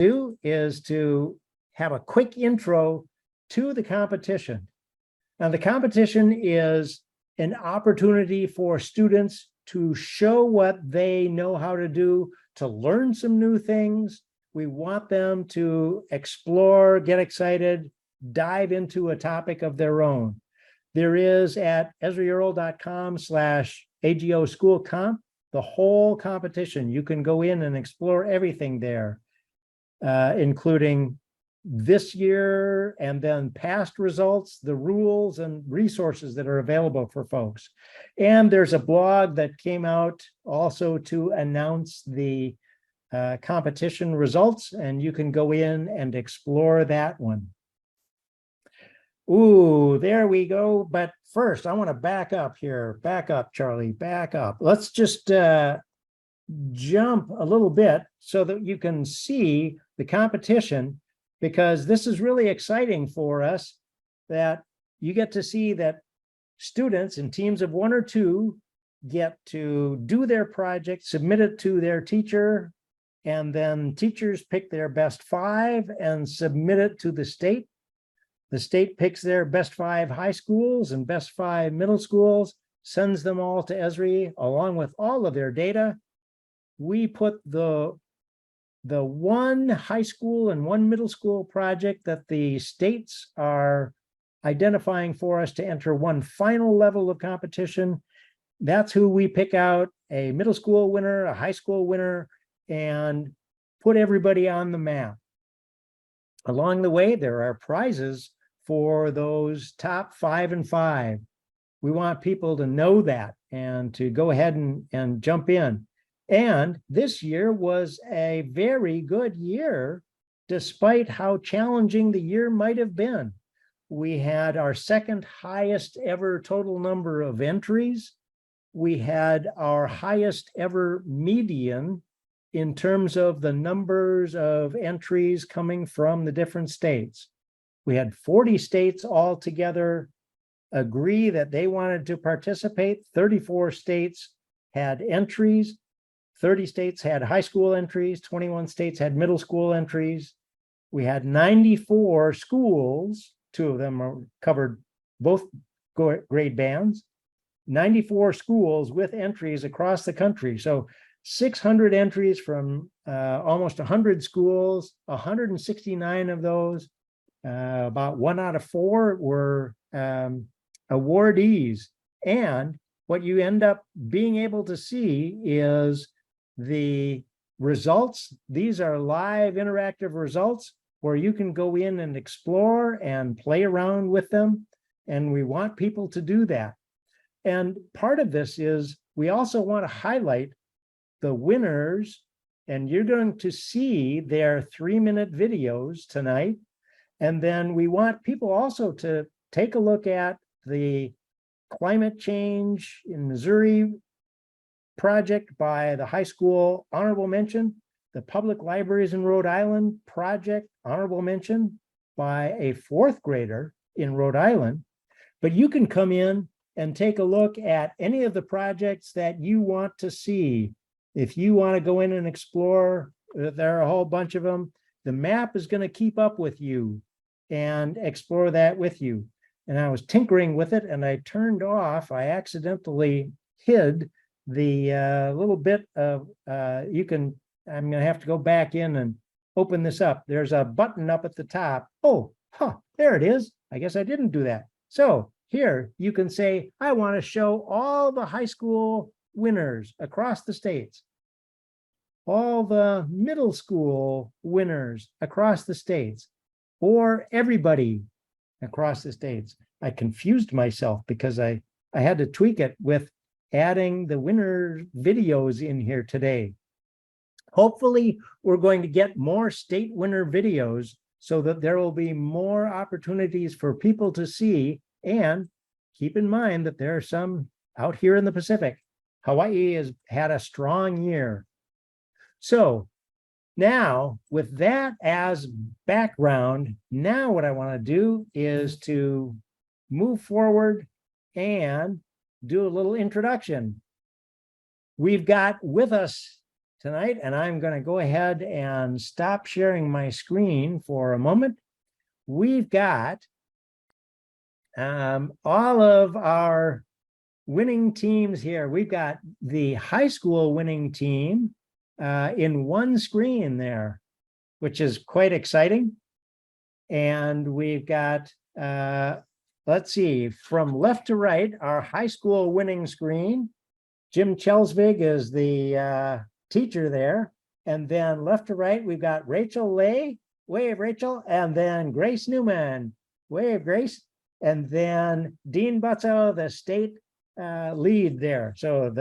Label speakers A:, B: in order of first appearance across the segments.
A: do is to have a quick intro to the competition. Now, the competition is an opportunity for students to show what they know how to do, to learn some new things. We want them to explore, get excited, dive into a topic of their own. There is at EsraEarl.com/AGO School Comp, the whole competition. You can go in and explore everything there, including this year and then past results, the rules and resources that are available for folks. And there's a blog that came out also to announce the competition results, and you can go in and explore that one. Ooh, there we go. But first, I want to back up here. Back up, Charlie, back up. Let's just jump a little bit so that you can see the competition, because this is really exciting for us, that you get to see that students in teams of 1 or 2 get to do their project, submit it to their teacher, and then teachers pick their best 5 and submit it to the state. The state picks their best 5 high schools and best 5 middle schools, sends them all to Esri along with all of their data. We put the 1 high school and 1 middle school project that the states are identifying for us to enter one final level of competition. That's who we pick out, a middle school winner, a high school winner, and put everybody on the map. Along the way, there are prizes for those top 5 and 5. We want people to know that and to go ahead and jump in. And this year was a very good year, despite how challenging the year might have been. We had our 2nd highest ever total number of entries. We had our highest ever median in terms of the numbers of entries coming from the different states. We had 40 states altogether agree that they wanted to participate. 34 states had entries. 30 states had high school entries. 21 states had middle school entries. We had 94 schools. 2 of them are covered both grade bands. 94 schools with entries across the country. So 600 entries from almost 100 schools. 169 of those, about 1 out of 4 were awardees. And what you end up being able to see is the results. These are live interactive results where you can go in and explore and play around with them. And we want people to do that. And part of this is we also want to highlight the winners, and you're going to see their 3-minute videos tonight. And then we want people also to take a look at the climate change in Missouri project by the high school, honorable mention, the public libraries in Rhode Island project, honorable mention by a 4th grader in Rhode Island. But you can come in and take a look at any of the projects that you want to see. If you want to go in and explore, there are a whole bunch of them. The map is going to keep up with you and explore that with you. And I was tinkering with it and I turned off, I accidentally hid the little bit of, I'm going to have to go back in and open this up. There's a button up at the top. Oh, there it is. I guess I didn't do that. So here you can say, I want to show all the high school winners across the states, all the middle school winners across the states, or everybody across the states. I confused myself because I had to tweak it with adding the winner videos in here today. Hopefully, we're going to get more state winner videos so that there will be more opportunities for people to see. And keep in mind that there are some out here in the Pacific. Hawaii has had a strong year. So now, with that as background, now what I want to do is to move forward and do a little introduction. We've got with us tonight, and I'm going to go ahead and stop sharing my screen for a moment. We've got all of our winning teams here. We've got the high school winning team in one screen there, which is quite exciting. And we've got, let's see, from left to right, our high school winning screen. Jim Chelsvig is the teacher there. And then left to right, we've got Rachel Lay, wave Rachel, and then Grace Newman, wave Grace, and then Dean Butzo, the state lead there. So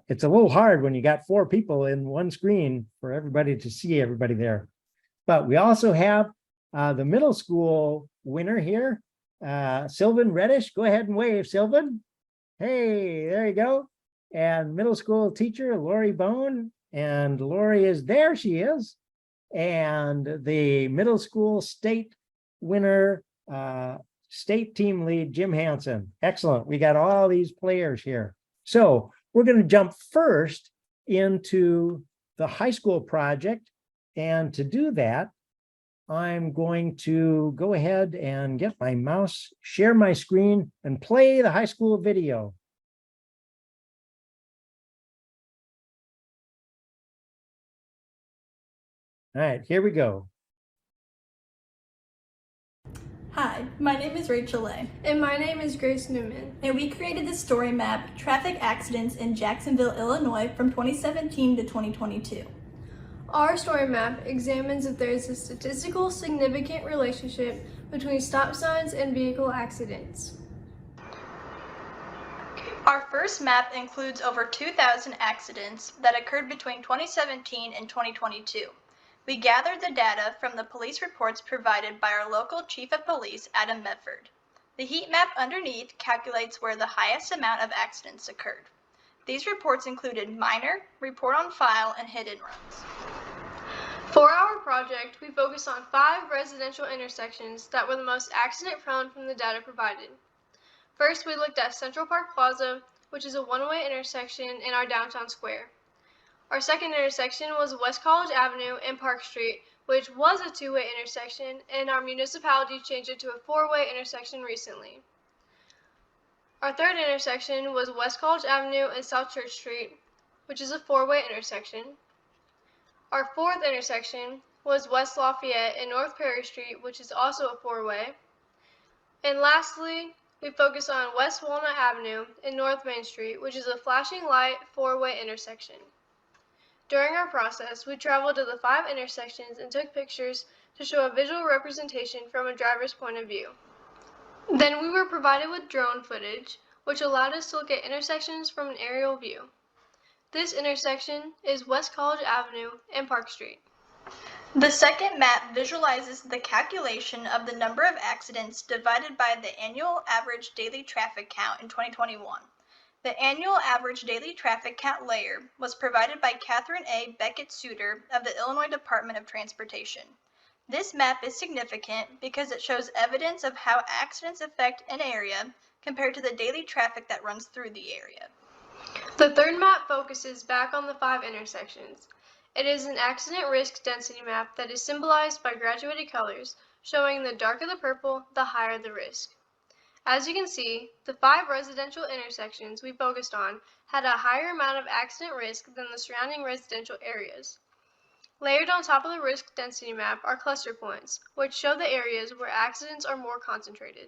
A: it's a little hard when you got 4 people in one screen for everybody to see everybody there. But we also have the middle school winner here, Sylvan Reddish. Go ahead and wave, Sylvan. Hey, there you go. And middle school teacher, Lori Bone. And Lori is there, she is. And the middle school state winner, state team lead, Jim Hansen. Excellent. We got all these players here. So we're going to jump first into the high school project. And to do that, I'm going to go ahead and get my mouse, share my screen, and play the high school video. All right, here we go.
B: Hi, my name is Rachel Lay.
C: And my name is Grace Newman.
B: And we created the story map, Traffic Accidents in Jacksonville, Illinois from 2017 to 2022.
C: Our story map examines if there is a statistical significant relationship between stop signs and vehicle accidents.
B: Our first map includes over 2,000 accidents that occurred between 2017 and 2022. We gathered the data from the police reports provided by our local chief of police, Adam Medford. The heat map underneath calculates where the highest amount of accidents occurred. These reports included minor, report on file, and hit-and runs.
C: For our project, we focused on 5 residential intersections that were the most accident-prone from the data provided. First, we looked at Central Park Plaza, which is a one-way intersection in our downtown square. Our second intersection was West College Avenue and Park Street, which was a 2-way intersection, and our municipality changed it to a 4-way intersection recently. Our third intersection was West College Avenue and South Church Street, which is a 4-way intersection. Our fourth intersection was West Lafayette and North Perry Street, which is also a 4-way. And lastly, we focused on West Walnut Avenue and North Main Street, which is a flashing light 4-way intersection. During our process, we traveled to the 5 intersections and took pictures to show a visual representation from a driver's point of view. Then we were provided with drone footage, which allowed us to look at intersections from an aerial view. This intersection is West College Avenue and Park Street. The second map visualizes the calculation of the number of accidents divided by the annual average daily traffic count in 2021. The annual average daily traffic count layer was provided by Catherine A. Beckett-Suter of the Illinois Department of Transportation. This map is significant because it shows evidence of how accidents affect an area compared to the daily traffic that runs through the area. The third map focuses back on the 5 intersections. It is an accident risk density map that is symbolized by graduated colors, showing the darker the purple, the higher the risk. As you can see, the 5 residential intersections we focused on had a higher amount of accident risk than the surrounding residential areas. Layered on top of the risk density map are cluster points, which show the areas where accidents are more concentrated.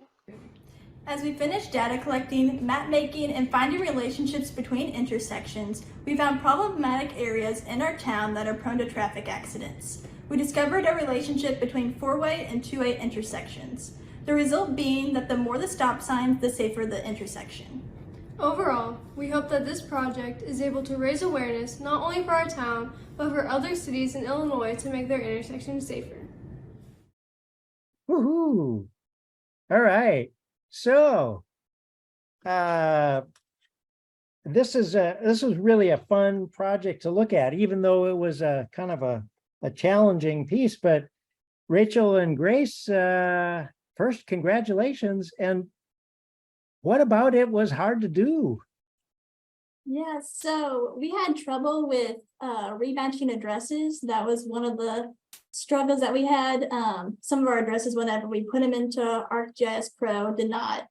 B: As we finished data collecting, map making, and finding relationships between intersections, we found problematic areas in our town that are prone to traffic accidents. We discovered a relationship between 4-way and 2-way intersections. The result being that the more the stop signs, the safer the intersection.
C: Overall, we hope that this project is able to raise awareness not only for our town, but for other cities in Illinois to make their intersections safer.
A: Woohoo! All right. So, this was really a fun project to look at, even though it was a kind of a challenging piece. But Rachel and Grace, first, congratulations. And what about it was hard to do?
D: Yeah, so we had trouble with rematching addresses. That was one of the struggles that we had. Some of our addresses, whenever we put them into ArcGIS Pro, did not,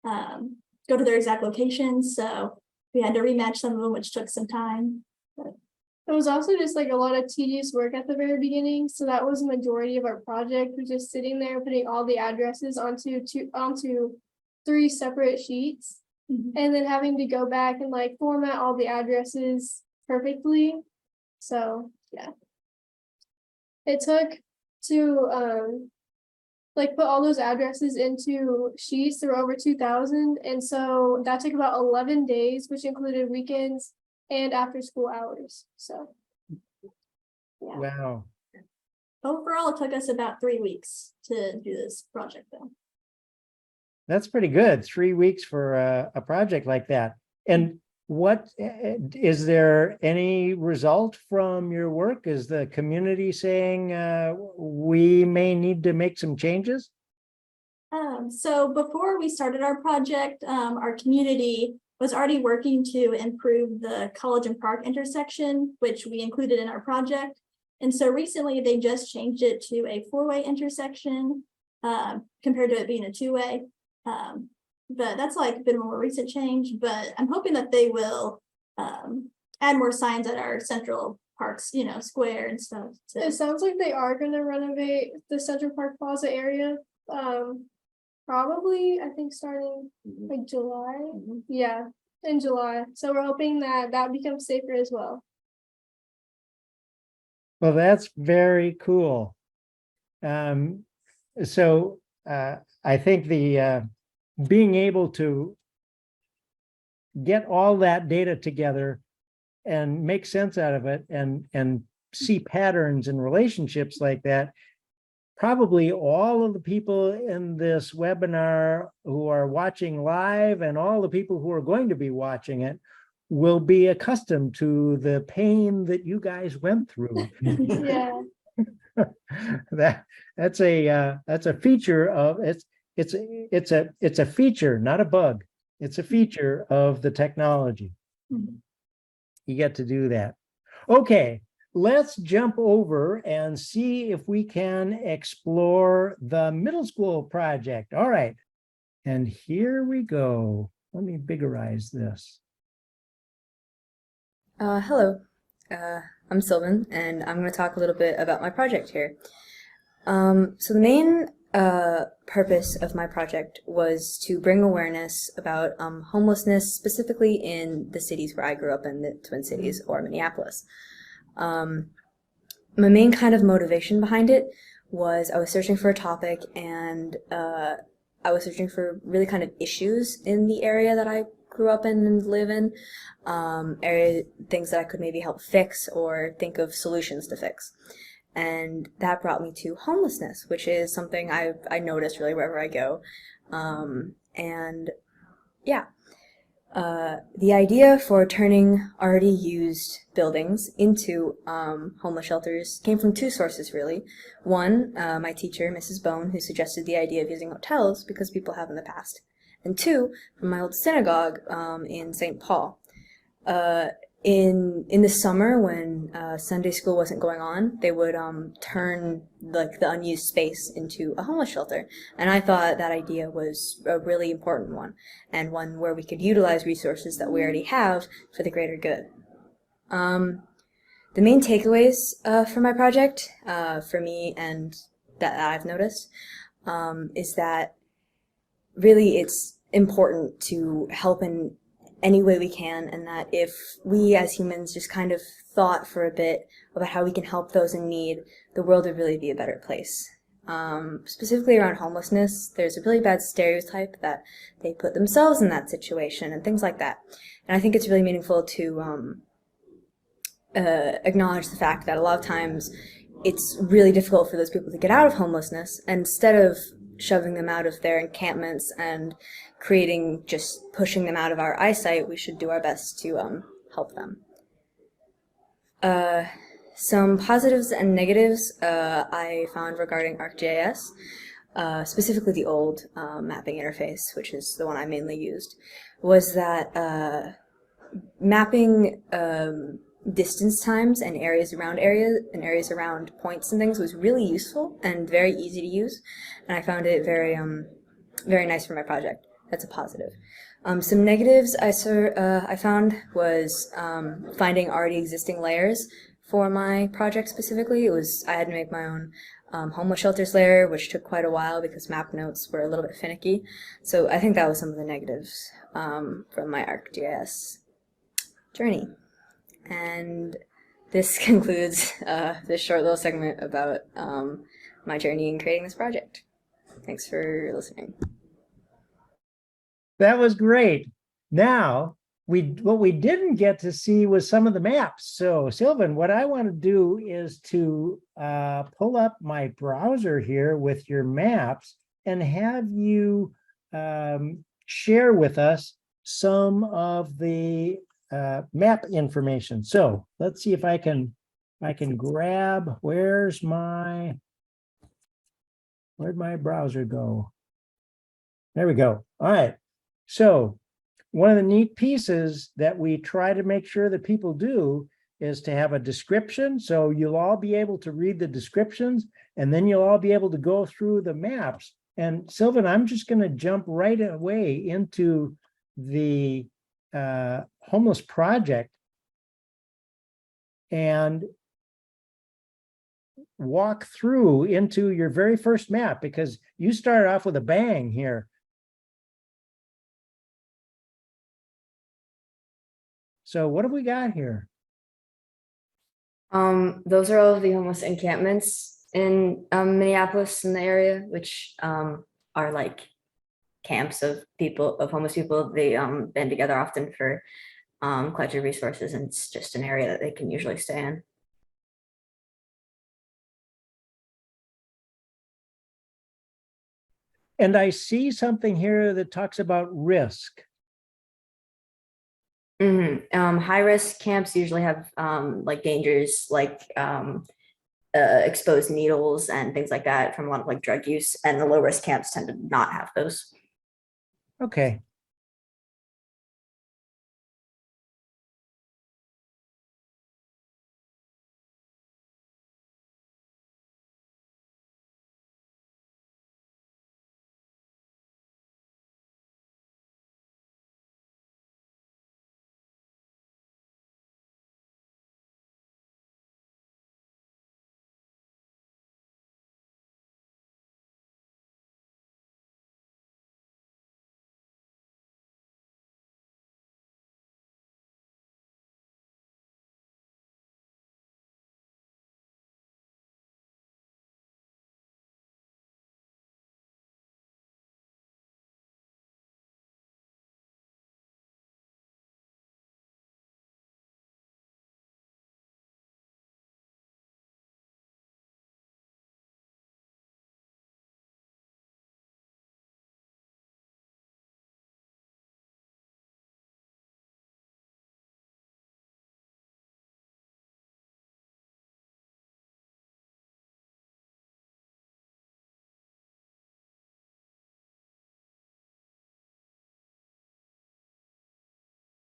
D: go to their exact locations. So we had to rematch some of them, which took some time.
C: It was also just like a lot of tedious work at the very beginning. So that was the majority of our project, was just sitting there putting all the addresses onto 3 separate sheets. And then having to go back and like format all the addresses perfectly. So yeah. It took to like put all those addresses into sheets. There were over 2,000. And so that took about 11 days, which included weekends and after school hours. So yeah.
A: Wow.
D: Overall, it took us about 3 weeks to do this project, though.
A: That's pretty good. 3 weeks for a project like that. And what is there any result from your work? Is the community saying we may need to make some changes?
D: So before we started our project, our community was already working to improve the College and Park intersection, which we included in our project. And so recently they just changed it to a 4-way intersection compared to it being a 2-way. But that's like been a more recent change, but I'm hoping that they will add more signs at our central parks, square and stuff.
C: It sounds like they are going to renovate the Central Park Plaza area. Probably, I think starting like July. Yeah, in July. So we're hoping that that becomes safer as well.
A: Well, that's very cool. So I think the being able to get all that data together and make sense out of it and see patterns and relationships like that, probably all of the people in this webinar who are watching live and all the people who are going to be watching it will be accustomed to the pain that you guys went through.
C: Yeah.
A: That's a feature of it's a feature, not a bug. It's a feature of the technology. You get to do that. Okay, let's jump over and see if we can explore the middle school project. All right, and here we go. Let me biggerize this.
E: Hello, I'm Sylvan, and I'm going to talk a little bit about my project here. So the main purpose of my project was to bring awareness about homelessness, specifically in the cities where I grew up in, the Twin Cities or Minneapolis. My main kind of motivation behind it was I was searching for a topic, and I was searching for really kind of issues in the area that I grew up in and live in, things that I could maybe help fix or think of solutions to fix. And that brought me to homelessness, which is something I notice really wherever I go. And yeah, the idea for turning already used buildings into homeless shelters came from 2 sources, really. One, my teacher, Mrs. Bone, who suggested the idea of using hotels because people have in the past. And 2, from my old synagogue in St. Paul. In the summer, when Sunday school wasn't going on, they would turn like the unused space into a homeless shelter, and I thought that idea was a really important one, and one where we could utilize resources that we already have for the greater good. The main takeaways for my project, for me and that I've noticed, is that really it's important to help in any way we can, and that if we as humans just kind of thought for a bit about how we can help those in need, the world would really be a better place. Specifically around homelessness, there's a really bad stereotype that they put themselves in that situation and things like that. And I think it's really meaningful to acknowledge the fact that a lot of times it's really difficult for those people to get out of homelessness, and instead of shoving them out of their encampments and pushing them out of our eyesight, we should do our best to help them. Some positives and negatives I found regarding ArcGIS, specifically the old mapping interface, which is the one I mainly used, was that mapping distance times and areas around points and things was really useful and very easy to use, and I found it very nice for my project. That's a positive. Some negatives I found was finding already existing layers for my project specifically. I had to make my own homeless shelters layer, which took quite a while because map notes were a little bit finicky. So I think that was some of the negatives from my ArcGIS journey. And this concludes this short little segment about my journey in creating this project. Thanks for listening.
A: That was great. Now, what we didn't get to see was some of the maps. So Sylvan, what I want to do is to pull up my browser here with your maps and have you share with us some of the map information. So let's see if I can grab, where'd my browser go? There we go. All right. So one of the neat pieces that we try to make sure that people do is to have a description. So you'll all be able to read the descriptions, and then you'll all be able to go through the maps. And Sylvan, I'm just going to jump right away into the homeless project and walk through into your very first map, because you started off with a bang here. So what have we got here?
E: Those are all of the homeless encampments in Minneapolis and the area, which are like camps of homeless people. They band together often for collective resources, and it's just an area that they can usually stay in.
A: And I see something here that talks about risk.
E: High risk camps usually have like dangers like exposed needles and things like that from a lot of like drug use, and the low risk camps tend to not have those.
A: Okay.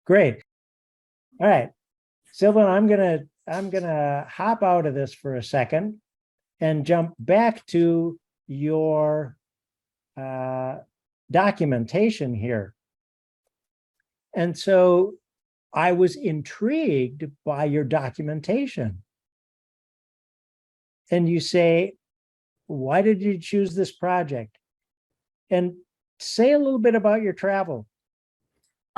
A: Great. All right, Sylvan, I'm gonna hop out of this for a second and jump back to your documentation here. And so I was intrigued by your documentation. And you say, why did you choose this project? And say a little bit about your travel.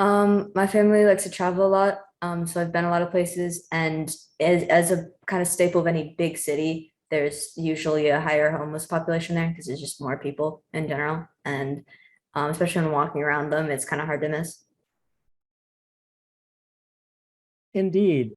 E: My family likes to travel a lot, so I've been a lot of places, and as a kind of staple of any big city, there's usually a higher homeless population there because there's just more people in general, and especially when walking around them, it's kind of hard to miss.
A: Indeed.